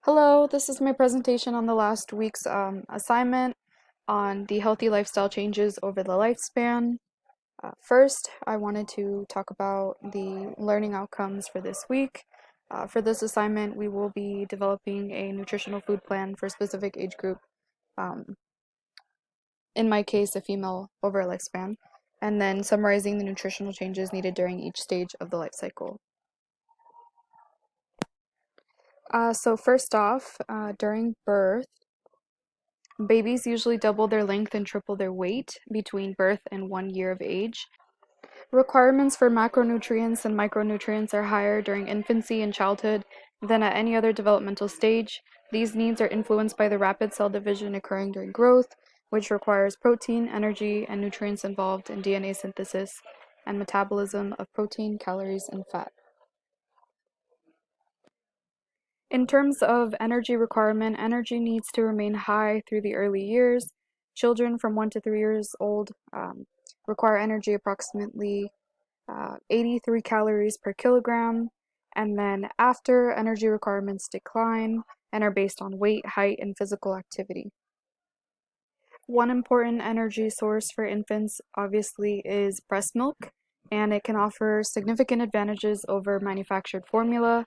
Hello, this is my presentation on the last week's assignment on the healthy lifestyle changes over the lifespan. First, I wanted to talk about the learning outcomes for this week. For this assignment, we will be developing a nutritional food plan for a specific age group, um, in my case, a female over a lifespan, and then summarizing the nutritional changes needed during each stage of the life cycle. So first off, during birth, babies usually double their length and triple their weight between birth and 1 year of age. Requirements for macronutrients and micronutrients are higher during infancy and childhood than at any other developmental stage. These needs are influenced by the rapid cell division occurring during growth, which requires protein, energy, and nutrients involved in DNA synthesis and metabolism of protein, calories, and fat. In terms of energy requirement, energy needs to remain high through the early years. Children from 1 to 3 years old require energy approximately 83 calories per kilogram, and then after, energy requirements decline and are based on weight, height, and physical activity. One important energy source for infants obviously is breast milk, and it can offer significant advantages over manufactured formula.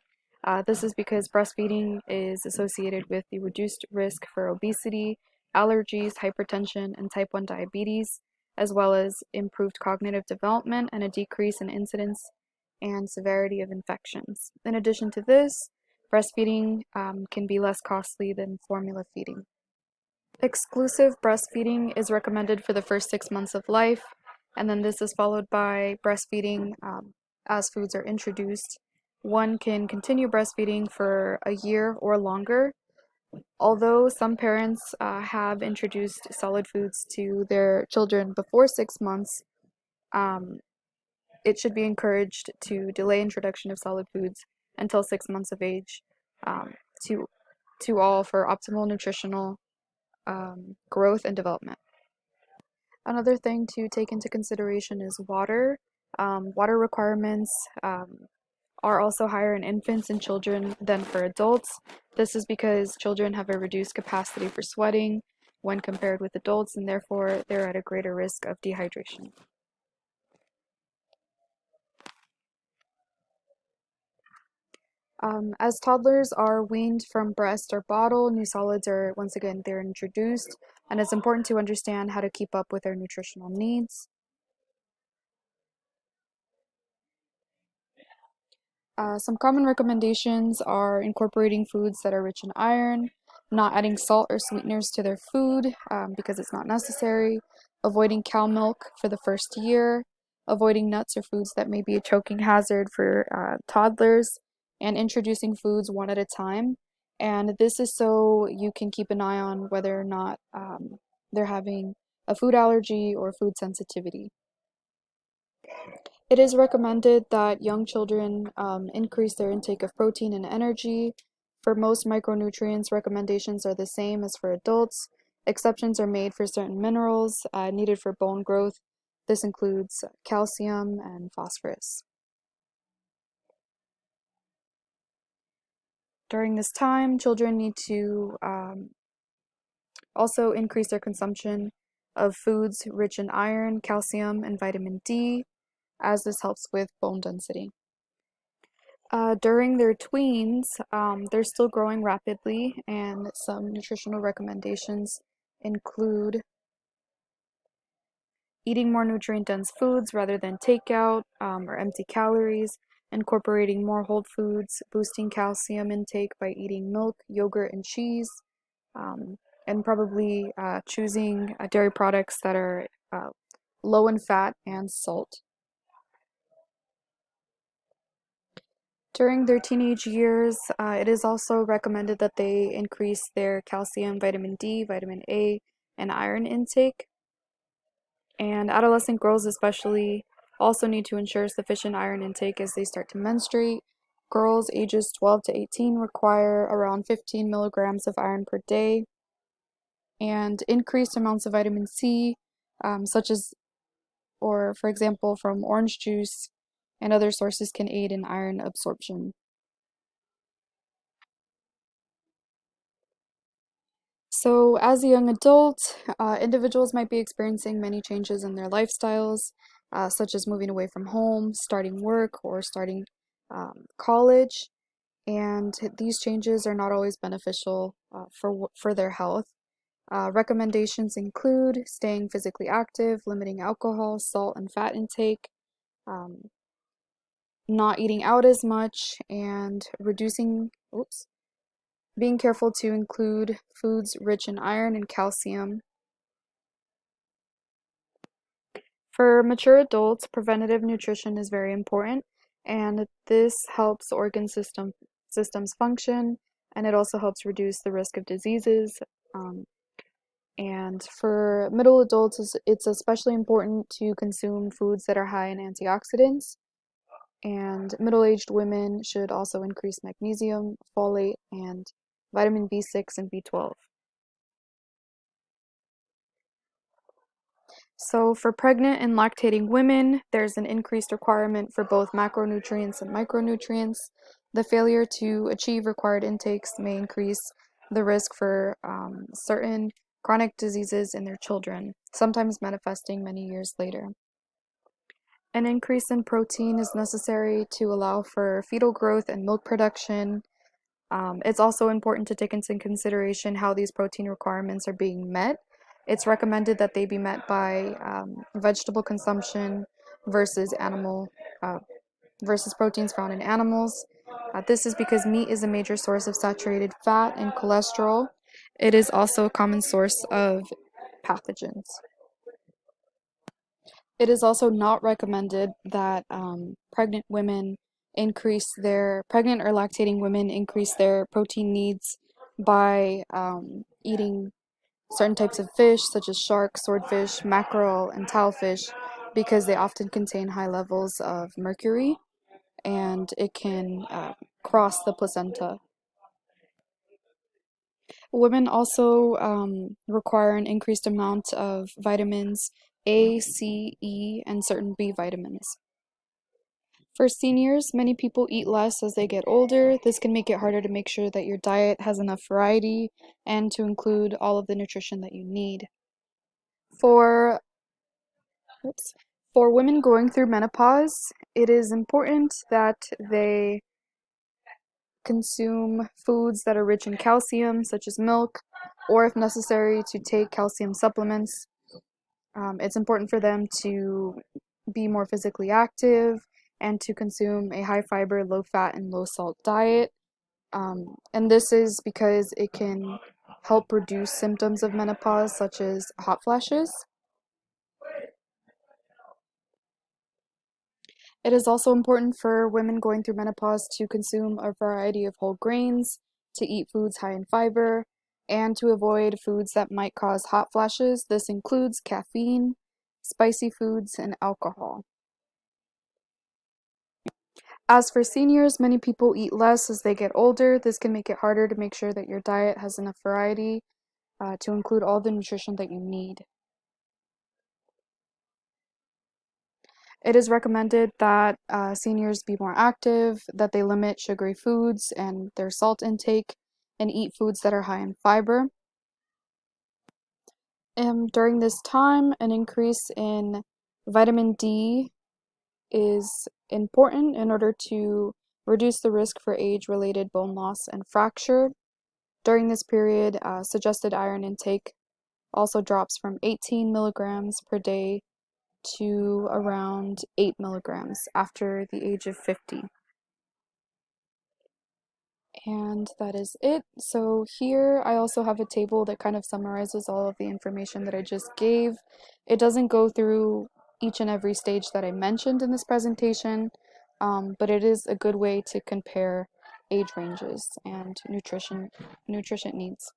This is because breastfeeding is associated with the reduced risk for obesity, allergies, hypertension, and type 1 diabetes, as well as improved cognitive development and a decrease in incidence and severity of infections. In addition to this, breastfeeding can be less costly than formula feeding. Exclusive breastfeeding is recommended for the first 6 months of life, and then this is followed by breastfeeding as foods are introduced. One can continue breastfeeding for a year or longer. Although some parents have introduced solid foods to their children before 6 months, um, it should be encouraged to delay introduction of solid foods until 6 months of age um, to, to all for optimal nutritional growth and development. Another thing to take into consideration is water. Water requirements are also higher in infants and children than for adults. This is because children have a reduced capacity for sweating when compared with adults, and therefore they're at a greater risk of dehydration. As toddlers are weaned from breast or bottle, new solids are once again they're introduced, and it's important to understand how to keep up with their nutritional needs. Some common recommendations are incorporating foods that are rich in iron, not adding salt or sweeteners to their food because it's not necessary, avoiding cow milk for the first year, avoiding nuts or foods that may be a choking hazard for toddlers, and introducing foods one at a time. And this is so you can keep an eye on whether or not they're having a food allergy or food sensitivity. It is recommended that young children increase their intake of protein and energy. For most micronutrients, recommendations are the same as for adults. Exceptions are made for certain minerals needed for bone growth. This includes calcium and phosphorus. During this time, children need to also increase their consumption of foods rich in iron, calcium, and vitamin D, as this helps with bone density. During their tweens, they're still growing rapidly, and some nutritional recommendations include eating more nutrient-dense foods rather than takeout or empty calories, incorporating more whole foods, boosting calcium intake by eating milk, yogurt, and cheese, um, and probably choosing dairy products that are low in fat and salt. During their teenage years, it is also recommended that they increase their calcium, vitamin D, vitamin A, and iron intake. And adolescent girls especially also need to ensure sufficient iron intake as they start to menstruate. Girls ages 12 to 18 require around 15 milligrams of iron per day, and increased amounts of vitamin C, such as, or for example, from orange juice and other sources, can aid in iron absorption. So, as a young adult, individuals might be experiencing many changes in their lifestyles, such as moving away from home, starting work, or starting college. And these changes are not always beneficial for their health. Recommendations include staying physically active, limiting alcohol, salt, and fat intake, um, not eating out as much, and being careful to include foods rich in iron and calcium. For mature adults, preventative nutrition is very important, and this helps systems function, and it also helps reduce the risk of diseases. Um, and for middle adults, it's especially important to consume foods that are high in antioxidants. And middle-aged women should also increase magnesium, folate, and vitamin B6 and B12. So for pregnant and lactating women, there's an increased requirement for both macronutrients and micronutrients. The failure to achieve required intakes may increase the risk for certain chronic diseases in their children, sometimes manifesting many years later. An increase in protein is necessary to allow for fetal growth and milk production. It's also important to take into consideration how these protein requirements are being met. It's recommended that they be met by vegetable consumption versus uh, versus proteins found in animals. This is because meat is a major source of saturated fat and cholesterol. It is also a common source of pathogens. It is also not recommended that pregnant or lactating women increase their protein needs by eating certain types of fish, such as shark, swordfish, mackerel, and tilefish, because they often contain high levels of mercury and it can cross the placenta. Women also require an increased amount of vitamins A, C, E, and certain B vitamins. For seniors, many people eat less as they get older. This can make it harder to make sure that your diet has enough variety and to include all of the nutrition that you need. For oops, for women going through menopause, it is important that they consume foods that are rich in calcium, such as milk, or if necessary, to take calcium supplements. It's important for them to be more physically active and to consume a high fiber, low fat, and low salt diet. And this is because it can help reduce symptoms of menopause, such as hot flashes. It is also important for women going through menopause to consume a variety of whole grains, to eat foods high in fiber, and to avoid foods that might cause hot flashes. This includes caffeine, spicy foods, and alcohol. As for seniors, many people eat less as they get older. This can make it harder to make sure that your diet has enough variety to include all the nutrition that you need. It is recommended that seniors be more active, that they limit sugary foods and their salt intake, and eat foods that are high in fiber. During this time, an increase in vitamin D is important in order to reduce the risk for age-related bone loss and fracture. During this period, suggested iron intake also drops from 18 milligrams per day to around 8 milligrams after the age of 50. And that is it. So here I also have a table that kind of summarizes all of the information that I just gave. It doesn't go through each and every stage that I mentioned in this presentation, but it is a good way to compare age ranges and nutrition needs.